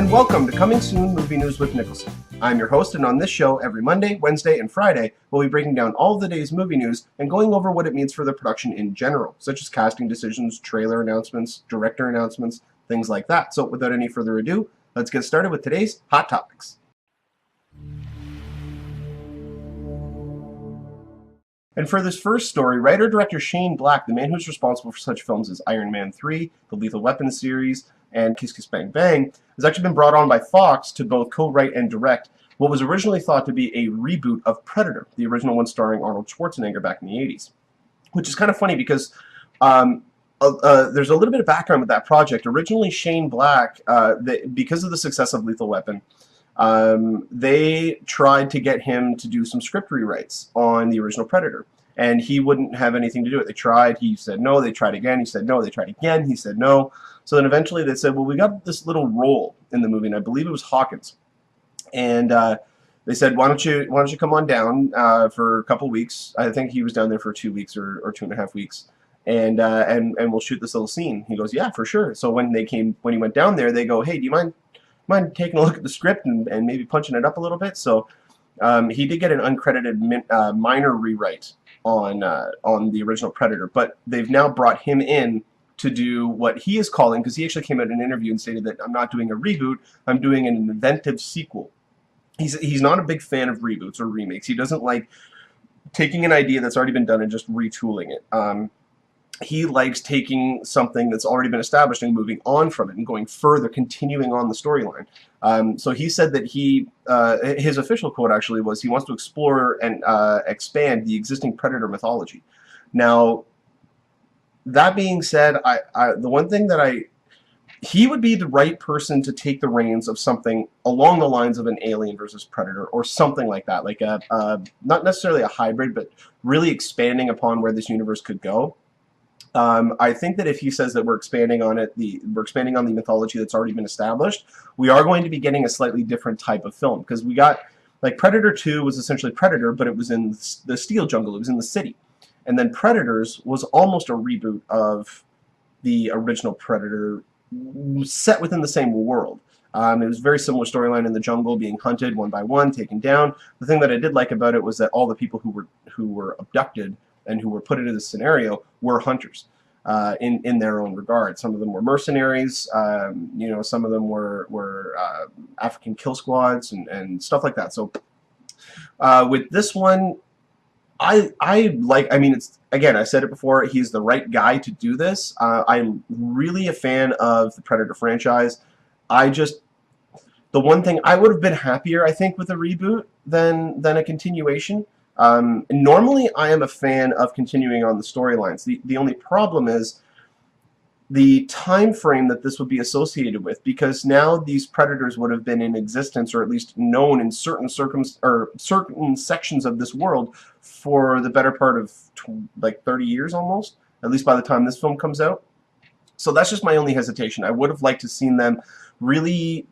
and welcome to Coming Soon Movie News with Niklsun. I'm your host, and on this show, every Monday, Wednesday, and Friday, we'll be breaking down all of the day's movie news and going over what it means for the production in general, such as casting decisions, trailer announcements, director announcements, things like that. So without any further ado, let's get started with today's Hot Topics. And for this first story, writer-director Shane Black, the man who's responsible for such films as Iron Man 3, the Lethal Weapon series, and Kiss Kiss Bang Bang, has actually been brought on by Fox to both co-write and direct what was originally thought to be a reboot of Predator, the original one starring Arnold Schwarzenegger back in the 80s. Which is kind of funny because there's a little bit of background with that project. Originally, Shane Black, because of the success of Lethal Weapon, they tried to get him to do some script rewrites on the original Predator, and he wouldn't have anything to do with it. They tried, he said no, they tried again, he said no, they tried again, he said no. So then eventually they said, well, we got this little role in the movie, and I believe it was Hawkins. And they said, why don't you come on down for a couple weeks? I think he was down there for 2 weeks or 2.5 weeks. And we'll shoot this little scene. He goes, yeah, for sure. So when he went down there, they go, hey, do you mind taking a look at the script and maybe punching it up a little bit? So he did get an uncredited minor rewrite on the original Predator, but they've now brought him in to do what he is calling, because he actually came out in an interview and stated that I'm not doing a reboot, I'm doing an inventive sequel. He's not a big fan of reboots or remakes. He doesn't like taking an idea that's already been done and just retooling it. He likes taking something that's already been established and moving on from it and going further, continuing on the storyline. So he said that his official quote actually was he wants to explore and expand the existing Predator mythology. Now, that being said, the one thing that he would be the right person to take the reins of something along the lines of an Alien versus Predator or something like that, like not necessarily a hybrid, but really expanding upon where this universe could go. I think that if he says that we're expanding on the mythology that's already been established, we are going to be getting a slightly different type of film, because we got, like, Predator 2 was essentially Predator, but it was in the steel jungle, it was in the city. And then Predators was almost a reboot of the original Predator set within the same world. It was a very similar storyline in the jungle, being hunted one by one, taken down. The thing that I did like about it was that all the people who were abducted and who were put into this scenario were hunters in their own regard. Some of them were mercenaries, some of them were African kill squads and stuff like that. So with this one, it's, again, I said it before, he's the right guy to do this. I'm really a fan of the Predator franchise. The one thing, I would have been happier, I think, with a reboot than a continuation. Normally, I am a fan of continuing on the storylines. The only problem is the time frame that this would be associated with, because now these Predators would have been in existence, or at least known in certain sections of this world for the better part of like 30 years almost, at least by the time this film comes out. So that's just my only hesitation. I would have liked to seen them really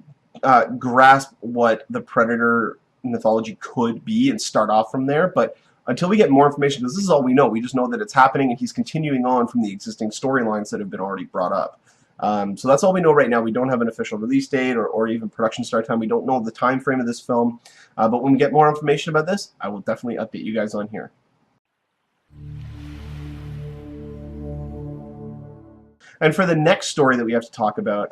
grasp what the Predator mythology could be and start off from there, but until we get more information, because this is all we know, we just know that it's happening and he's continuing on from the existing storylines that have been already brought up. So that's all we know right now. We don't have an official release date or even production start time. We don't know the time frame of this film, but when we get more information about this, I will definitely update you guys on here. And for the next story that we have to talk about,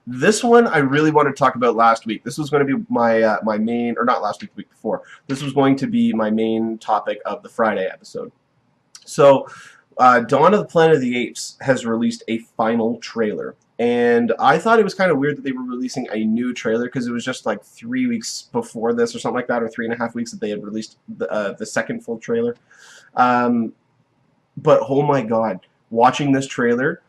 this one I really wanted to talk about last week. This was going to be my main, or not last week, the week before. This was going to be my main topic of the Friday episode. So, Dawn of the Planet of the Apes has released a final trailer. And I thought it was kind of weird that they were releasing a new trailer, because it was just like 3 weeks before this or something like that, or 3.5 weeks that they had released the second full trailer. But oh my god, watching this trailer,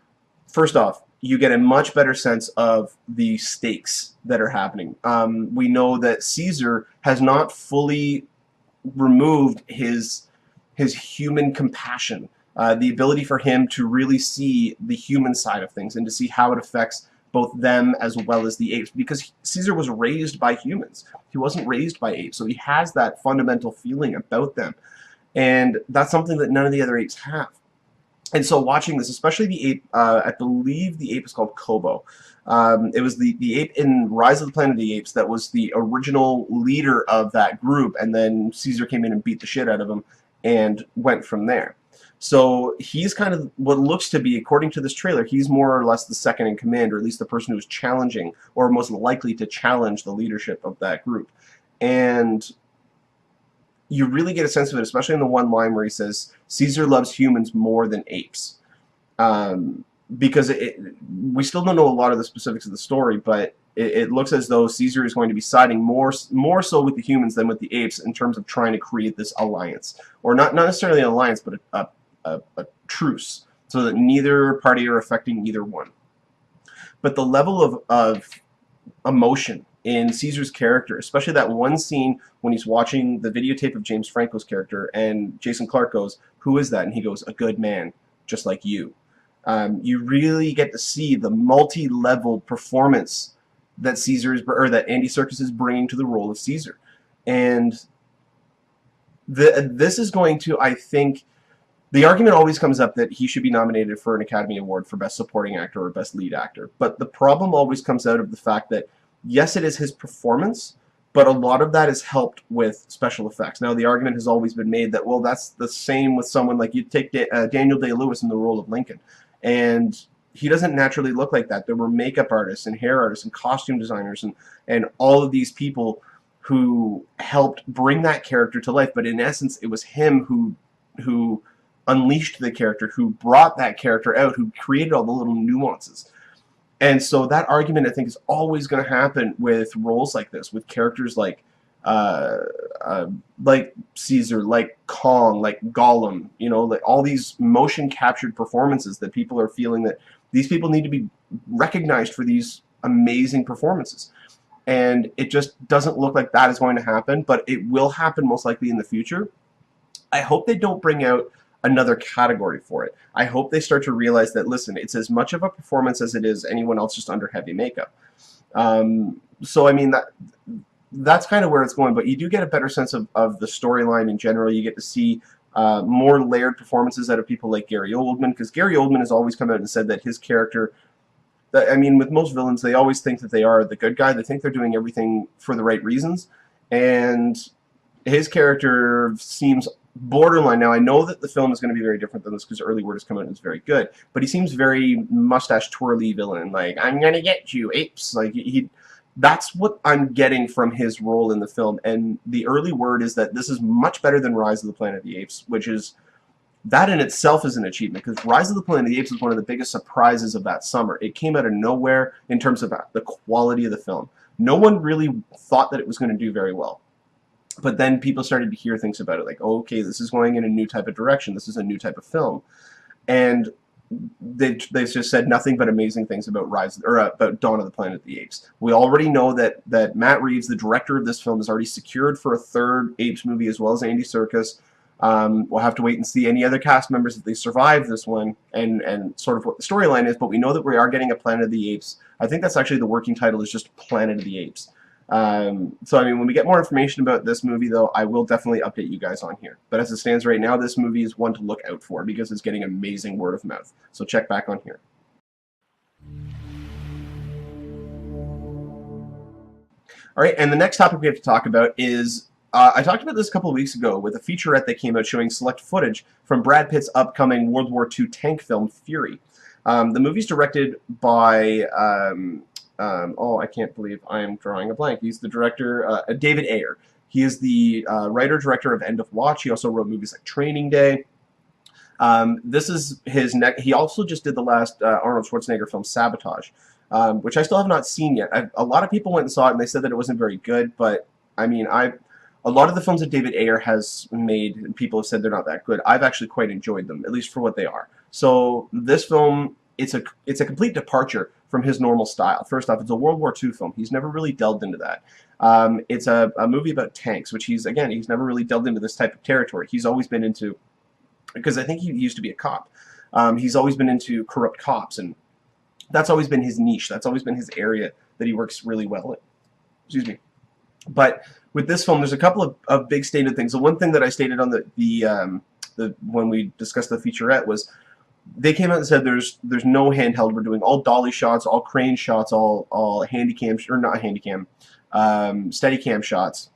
first off, you get a much better sense of the stakes that are happening. We know that Caesar has not fully removed his human compassion, the ability for him to really see the human side of things and to see how it affects both them as well as the apes, because Caesar was raised by humans. He wasn't raised by apes, so he has that fundamental feeling about them, and that's something that none of the other apes have. And so watching this, especially the ape, I believe the ape is called Kobo. It was the ape in Rise of the Planet of the Apes that was the original leader of that group, and then Caesar came in and beat the shit out of him and went from there. So he's kind of what looks to be, according to this trailer, he's more or less the second in command, or at least the person who's challenging, or most likely to challenge the leadership of that group. And you really get a sense of it, especially in the one line where he says, Caesar loves humans more than apes. Because we still don't know a lot of the specifics of the story, but it looks as though Caesar is going to be siding more so with the humans than with the apes in terms of trying to create this alliance. Or not necessarily an alliance, but a truce, so that neither party are affecting either one. But the level of emotion in Caesar's character, especially that one scene when he's watching the videotape of James Franco's character, and Jason Clarke goes, "Who is that?" And he goes, "A good man, just like you." You really get to see the multi-level performance that that Andy Serkis is bringing to the role of Caesar, and this is going to, I think, the argument always comes up that he should be nominated for an Academy Award for Best Supporting Actor or Best Lead Actor, but the problem always comes out of the fact that yes, it is his performance, but a lot of that is helped with special effects. Now, the argument has always been made that, well, that's the same with someone like you take Daniel Day-Lewis in the role of Lincoln. And he doesn't naturally look like that. There were makeup artists and hair artists and costume designers and all of these people who helped bring that character to life. But in essence, it was him who unleashed the character, who brought that character out, who created all the little nuances. And so that argument, I think, is always going to happen with roles like this, with characters like Caesar, like Kong, like Gollum, you know, like all these motion captured performances that people are feeling that these people need to be recognized for these amazing performances. And it just doesn't look like that is going to happen, but it will happen most likely in the future. I hope they don't bring out another category for it. I hope they start to realize that, listen, it's as much of a performance as it is anyone else just under heavy makeup. So, I mean, that's kind of where it's going, but you do get a better sense of the storyline in general. You get to see more layered performances out of people like Gary Oldman, because Gary Oldman has always come out and said that his character, I mean, with most villains, they always think that they are the good guy. They think they're doing everything for the right reasons, and his character seems borderline. Now, I know that the film is going to be very different than this because early word has come out and it's very good, but he seems very mustache twirly villain, like, I'm going to get you, apes. Like, that's what I'm getting from his role in the film, and the early word is that this is much better than Rise of the Planet of the Apes, which is, that in itself is an achievement, because Rise of the Planet of the Apes was one of the biggest surprises of that summer. It came out of nowhere in terms of the quality of the film. No one really thought that it was going to do very well. But then people started to hear things about it, like, oh, okay, this is going in a new type of direction. This is a new type of film. And they just said nothing but amazing things about about Dawn of the Planet of the Apes. We already know that Matt Reeves, the director of this film, is already secured for a third Apes movie, as well as Andy Serkis. We'll have to wait and see any other cast members if they survive this one and sort of what the storyline is, but we know that we are getting a Planet of the Apes. I think that's actually the working title, is just Planet of the Apes. So, I mean, when we get more information about this movie, though, I will definitely update you guys on here. But as it stands right now, this movie is one to look out for because it's getting amazing word of mouth. So check back on here. All right, and the next topic we have to talk about is, I talked about this a couple of weeks ago with a featurette that came out showing select footage from Brad Pitt's upcoming World War II tank film, Fury. The movie's directed by... oh, I can't believe I am drawing a blank. He's the director, David Ayer. He is the writer-director of End of Watch. He also wrote movies like Training Day. This is his next... He also just did the last Arnold Schwarzenegger film, Sabotage, which I still have not seen yet. A lot of people went and saw it, and they said that it wasn't very good, but, I mean, a lot of the films that David Ayer has made, and people have said they're not that good, I've actually quite enjoyed them, at least for what they are. So this film, it's a complete departure from his normal style. First off, it's a World War II film. He's never really delved into that. It's a movie about tanks, which he's never really delved into this type of territory. He's always been into, because I think he used to be a cop, he's always been into corrupt cops, and that's always been his niche. That's always been his area that he works really well in. Excuse me. But with this film, there's a couple of big stated things. The one thing that I stated on the when we discussed the featurette was, they came out and said there's no handheld. We're doing all dolly shots, all crane shots, all handy cam, or not handy cam, steady cam shots.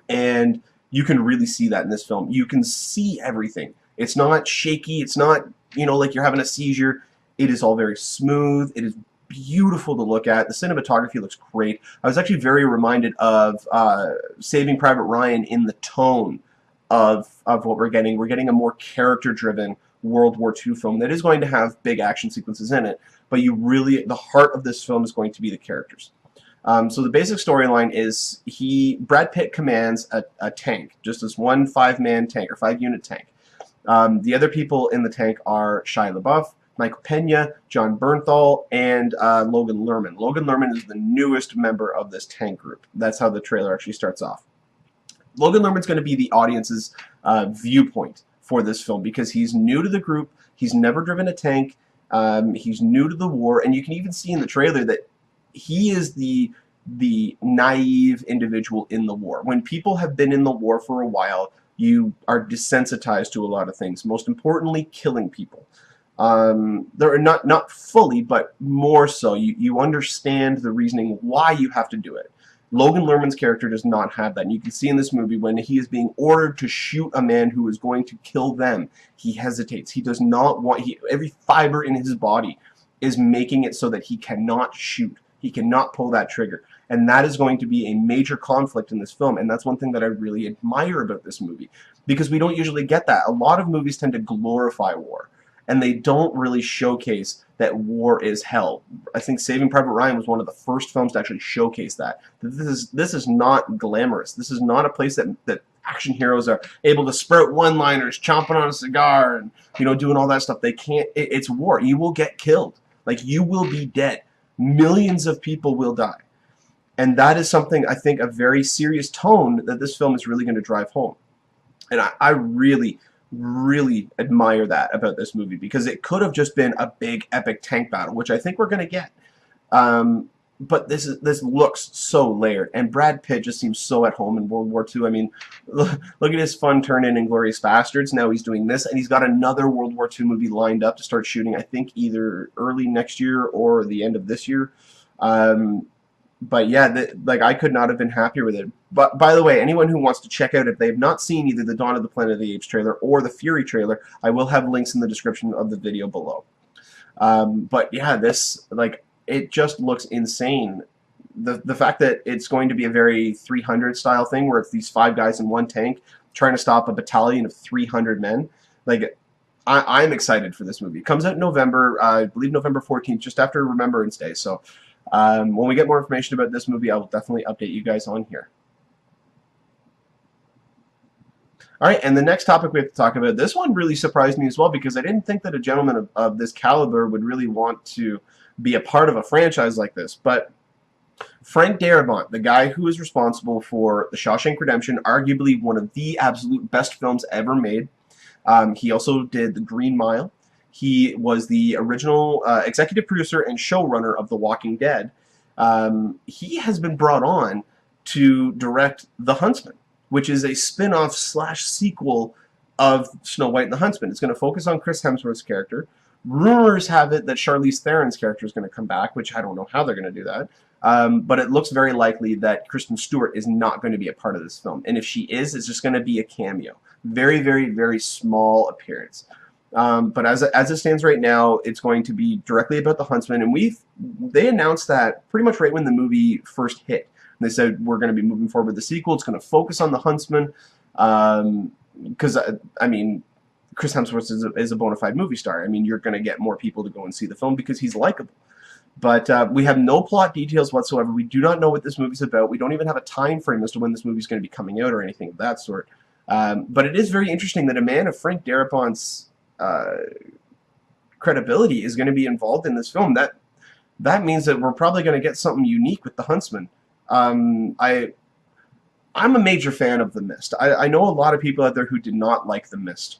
And you can really see that in this film. You can see everything. It's not shaky. It's not, like you're having a seizure. It is all very smooth. It is beautiful to look at. The cinematography looks great. I was actually very reminded of Saving Private Ryan in the tone of what we're getting. We're getting a more character-driven World War II film that is going to have big action sequences in it, but the heart of this film is going to be the characters. So the basic storyline is Brad Pitt commands a tank, just this one 5-man tank or 5-unit tank. The other people in the tank are Shia LaBeouf, Michael Pena, John Bernthal, and Logan Lerman. Logan Lerman is the newest member of this tank group. That's how the trailer actually starts off. Logan Lerman's going to be the audience's viewpoint for this film because he's new to the group. He's never driven a tank. He's new to the war, and you can even see in the trailer that he is the naive individual in the war. When people have been in the war for a while, you are desensitized to a lot of things. Most importantly, killing people. They're not fully, but more so. You understand the reasoning why you have to do it. Logan Lerman's character does not have that. And you can see in this movie when he is being ordered to shoot a man who is going to kill them, he hesitates. He does not want, every fiber in his body is making it so that he cannot shoot. He cannot pull that trigger. And that is going to be a major conflict in this film. And that's one thing that I really admire about this movie. Because we don't usually get that. A lot of movies tend to glorify war. And they don't really showcase that war is hell. I think Saving Private Ryan was one of the first films to actually showcase that. This is not glamorous. This is not a place that action heroes are able to sprout one-liners, chomping on a cigar, and doing all that stuff. They can't. It's war. You will get killed. Like, you will be dead. Millions of people will die. And that is something, I think, a very serious tone that this film is really going to drive home. And I really, really admire that about this movie, because it could have just been a big, epic tank battle, which I think we're going to get. But this looks so layered, and Brad Pitt just seems so at home in World War II. I mean, look at his fun turn in Inglourious Basterds. Now he's doing this, and he's got another World War II movie lined up to start shooting, I think either early next year or the end of this year. But yeah, I could not have been happier with it. But by the way, anyone who wants to check out, if they have not seen either the Dawn of the Planet of the Apes trailer or the Fury trailer, I will have links in the description of the video below. But yeah, it just looks insane. The fact that it's going to be a very 300 style thing, where it's these 5 guys in one tank trying to stop a battalion of 300 men. I'm excited for this movie. It comes out in November, I believe November 14th, just after Remembrance Day. So when we get more information about this movie, I will definitely update you guys on here. Alright, and the next topic we have to talk about, this one really surprised me as well, because I didn't think that a gentleman of this caliber would really want to be a part of a franchise like this. But Frank Darabont, the guy who is responsible for The Shawshank Redemption, arguably one of the absolute best films ever made. He also did The Green Mile. He was the original executive producer and showrunner of The Walking Dead. He has been brought on to direct The Huntsman, which is a spin-off / sequel of Snow White and the Huntsman. It's going to focus on Chris Hemsworth's character. Rumors have it that Charlize Theron's character is going to come back, which I don't know how they're going to do that. But it looks very likely that Kristen Stewart is not going to be a part of this film. And if she is, it's just going to be a cameo. Very, very, very small appearance. But as it stands right now, it's going to be directly about the Huntsman. And they announced that pretty much right when the movie first hit. They said, we're going to be moving forward with the sequel. It's going to focus on the Huntsman. Because, I mean, Chris Hemsworth is a bona fide movie star. I mean, you're going to get more people to go and see the film because he's likable. But we have no plot details whatsoever. We do not know what this movie's about. We don't even have a time frame as to when this movie's going to be coming out or anything of that sort. But it is very interesting that a man of Frank Darabont's credibility is going to be involved in this film. That means that we're probably going to get something unique with the Huntsman. I'm a major fan of The Mist. I know a lot of people out there who did not like The Mist.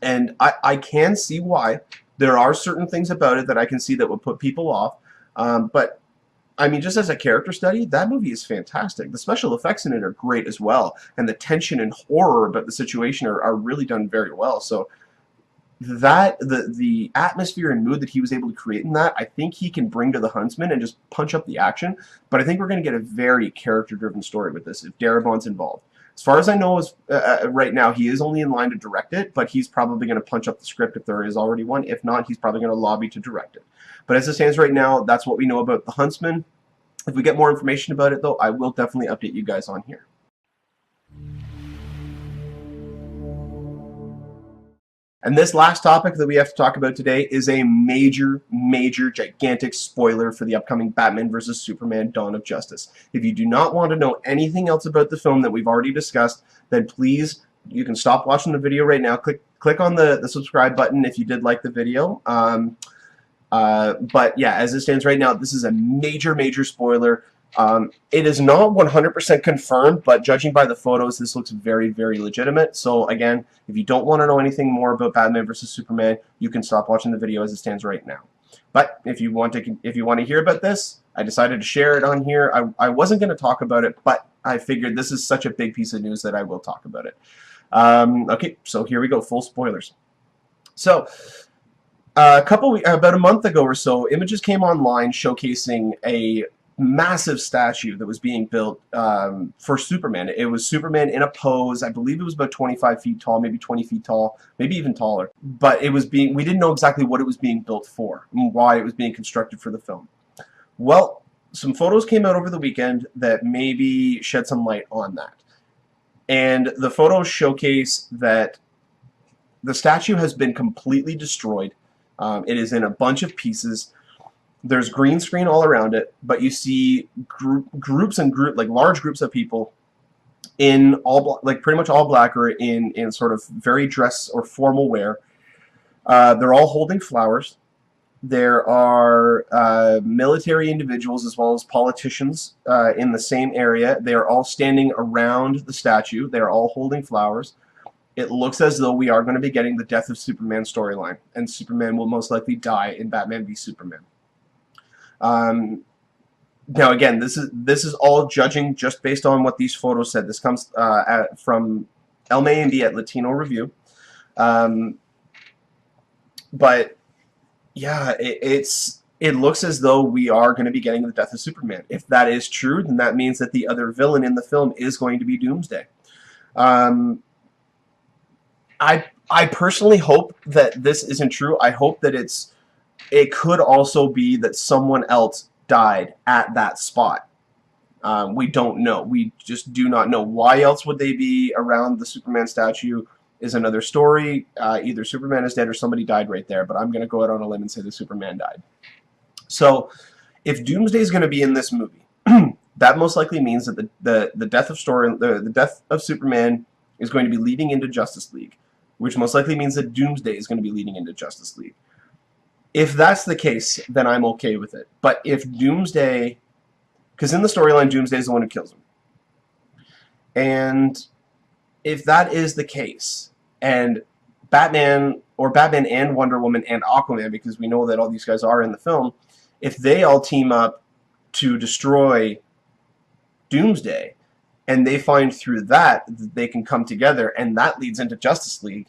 And I can see why. There are certain things about it that I can see that would put people off. But, I mean, just as a character study, that movie is fantastic. The special effects in it are great as well. And the tension and horror about the situation are really done very well. So, that the atmosphere and mood that he was able to create in that, I think he can bring to the Huntsman and just punch up the action. But I think we're going to get a very character-driven story with this if Darabont's involved. As far as I know, right now, he is only in line to direct it, but he's probably going to punch up the script if there is already one. If not, he's probably going to lobby to direct it. But as it stands right now, that's what we know about the Huntsman. If we get more information about it, though, I will definitely update you guys on here. And this last topic that we have to talk about today is a major, gigantic spoiler for the upcoming Batman vs. Superman Dawn of Justice. If you do not want to know anything else about the film that we've already discussed, then please, you can stop watching the video right now. Click on the subscribe button if you did like the video. But yeah, as it stands right now, this is a major spoiler. It is not 100% confirmed, but judging by the photos, this looks very legitimate. So again, if you don't want to know anything more about Batman vs. Superman, you can stop watching the video as it stands right now. But if you want to hear about this, I decided to share it on here. I wasn't going to talk about it, but I figured this is such a big piece of news that I will talk about it. Okay, so here we go, full spoilers. So about a month ago or so, images came online showcasing a massive statue that was being built for Superman. It was Superman in a pose. I believe it was about 25 feet tall, maybe 20 feet tall, maybe even taller. But it was we didn't know exactly what it was being built for and why it was being constructed for the film. Well, some photos came out over the weekend that maybe shed some light on that. And the photos showcase that the statue has been completely destroyed. It is in a bunch of pieces. There's green screen all around it, but you see large groups of people in pretty much all black or in sort of very dress or formal wear. They're all holding flowers. There are military individuals as well as politicians in the same area. They are all standing around the statue. They are all holding flowers. It looks as though we are going to be getting the Death of Superman storyline, and Superman will most likely die in Batman v Superman. Now again, this is all judging just based on what these photos said. This comes from El Mayimbe at Latino Review. But yeah, it looks as though we are going to be getting the Death of Superman. If that is true, then that means that the other villain in the film is going to be Doomsday. I personally hope that this isn't true. I hope that it could also be that someone else died at that spot. We don't know. We just do not know. Why else would they be around the Superman statue is another story. Either Superman is dead or somebody died right there, but I'm going to go out on a limb and say that Superman died. So if Doomsday is going to be in this movie, that most likely means that the death of Superman is going to be leading into Justice League, which most likely means that Doomsday is going to be leading into Justice League. If that's the case, then I'm okay with it. But if Doomsday, because in the storyline, Doomsday is the one who kills him. And if that is the case, and Batman and Wonder Woman and Aquaman, because we know that all these guys are in the film, if they all team up to destroy Doomsday, and they find through that they can come together, and that leads into Justice League,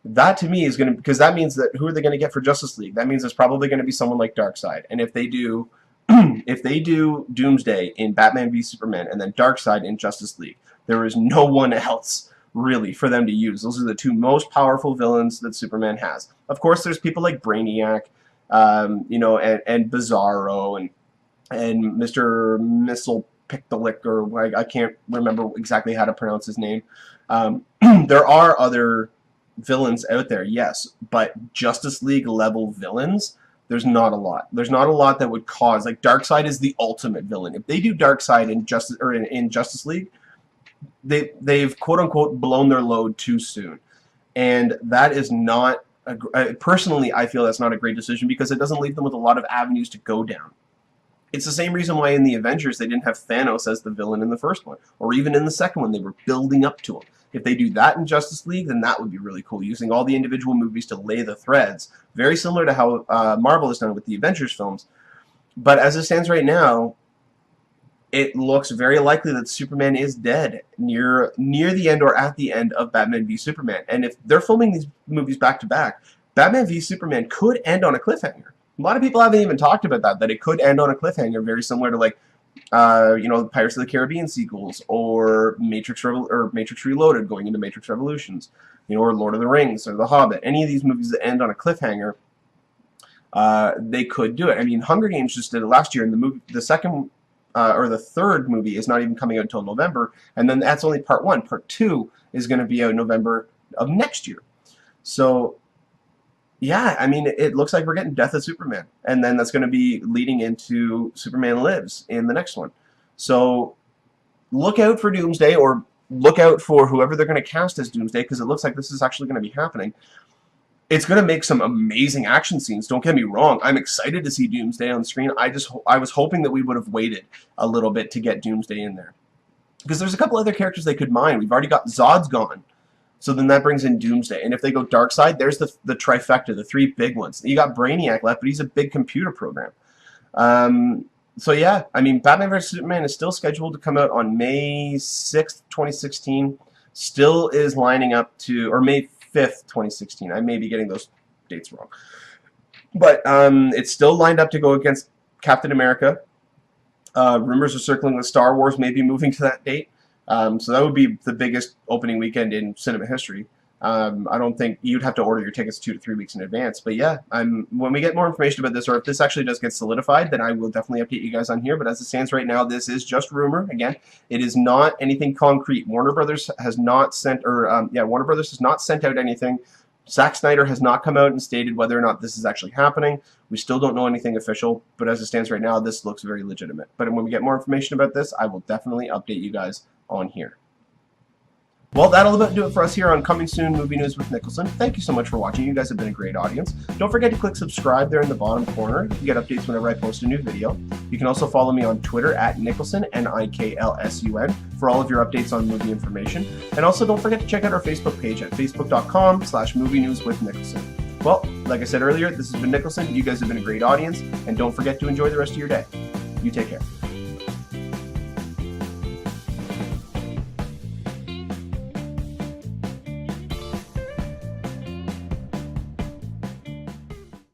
that to me is going to, because that means that who are they going to get for Justice League? That means it's probably going to be someone like Darkseid. And if they do, if they do Doomsday in Batman v Superman and then Darkseid in Justice League, there is no one else really for them to use. Those are the two most powerful villains that Superman has. Of course, there's people like Brainiac, you know, and Bizarro and Mr. Missile Pictolic, or I can't remember exactly how to pronounce his name. There are other villains out there, yes, but Justice League level villains, there's not a lot. There's not a lot that would cause, like, Darkseid is the ultimate villain. If they do Darkseid in Justice League, they've quote unquote blown their load too soon, and that is not personally, I feel that's not a great decision, because it doesn't leave them with a lot of avenues to go down. It's the same reason why in the Avengers they didn't have Thanos as the villain in the first one, or even in the second one. They were building up to him. If they do that in Justice League, then that would be really cool, using all the individual movies to lay the threads, very similar to how Marvel has done with the Avengers films. But as it stands right now, it looks very likely that Superman is dead near the end or at the end of Batman v Superman. And if they're filming these movies back to back, Batman v Superman could end on a cliffhanger. A lot of people haven't even talked about that it could end on a cliffhanger, very similar to like, you know, Pirates of the Caribbean sequels, or Matrix Reloaded going into Matrix Revolutions, you know, or Lord of the Rings, or The Hobbit. Any of these movies that end on a cliffhanger, they could do it. I mean, Hunger Games just did it last year, and the second or the third movie is not even coming out until November, and then that's only part 1. Part 2 is going to be out November of next year. So, yeah, I mean, it looks like we're getting Death of Superman, and then that's going to be leading into Superman Lives in the next one. So, look out for Doomsday, or look out for whoever they're going to cast as Doomsday, because it looks like this is actually going to be happening. It's going to make some amazing action scenes, don't get me wrong. I'm excited to see Doomsday on screen. I was hoping that we would have waited a little bit to get Doomsday in there, because there's a couple other characters they could mine. We've already got Zod's gone, so then that brings in Doomsday. And if they go Darkseid, there's the trifecta, the 3 big ones. You got Brainiac left, but he's a big computer program. So yeah, I mean, Batman vs Superman is still scheduled to come out on May 6th, 2016. Still is lining up to, or May 5th, 2016. I may be getting those dates wrong. But it's still lined up to go against Captain America. Rumors are circling that Star Wars may be moving to that date. So that would be the biggest opening weekend in cinema history. I don't think you'd have to order your tickets 2 to 3 weeks in advance. But yeah, when we get more information about this, or if this actually does get solidified, then I will definitely update you guys on here. But as it stands right now, this is just rumor. Again, it is not anything concrete. Warner Brothers has not sent, Warner Brothers has not sent out anything. Zack Snyder has not come out and stated whether or not this is actually happening. We still don't know anything official, but as it stands right now, this looks very legitimate. But when we get more information about this, I will definitely update you guys on here. Well, that'll about do it for us here on Coming Soon Movie News with Niklsun. Thank you so much for watching. You guys have been a great audience. Don't forget to click subscribe there in the bottom corner to get updates whenever I post a new video. You can also follow me on Twitter at Niklsun, Niklsun, for all of your updates on movie information. And also don't forget to check out our Facebook page at facebook.com/movie news with Niklsun. Well, like I said earlier, this has been Niklsun. You guys have been a great audience, and don't forget to enjoy the rest of your day. You take care.